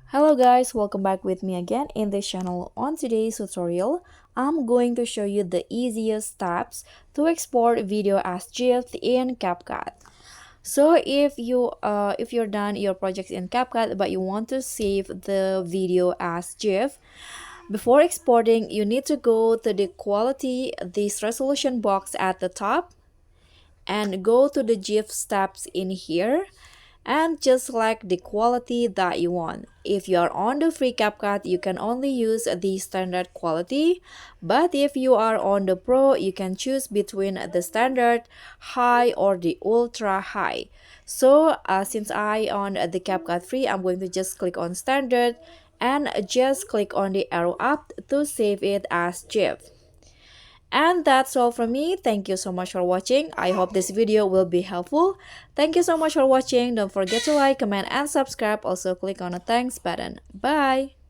Hello guys, welcome back with me again in this channel. On today's tutorial, I'm going to show you the easiest steps to export video as GIF in CapCut. So if you're done your projects in CapCut but you want to save the video as GIF, before exporting you need to go to the quality, this resolution box at the top, and go to the GIF steps in here and just select the quality that you want. If you are on the free CapCut, you can only use the standard quality, but if you are on the pro, you can choose between the standard, high, or the ultra high. So since I on the CapCut free, I'm going to just click on standard and just click on the arrow up to save it as GIF. And that's all from me. Thank you so much for watching. I hope this video will be helpful. Thank you so much for watching. Don't forget to like, comment, and subscribe. Also click on the thanks button. Bye!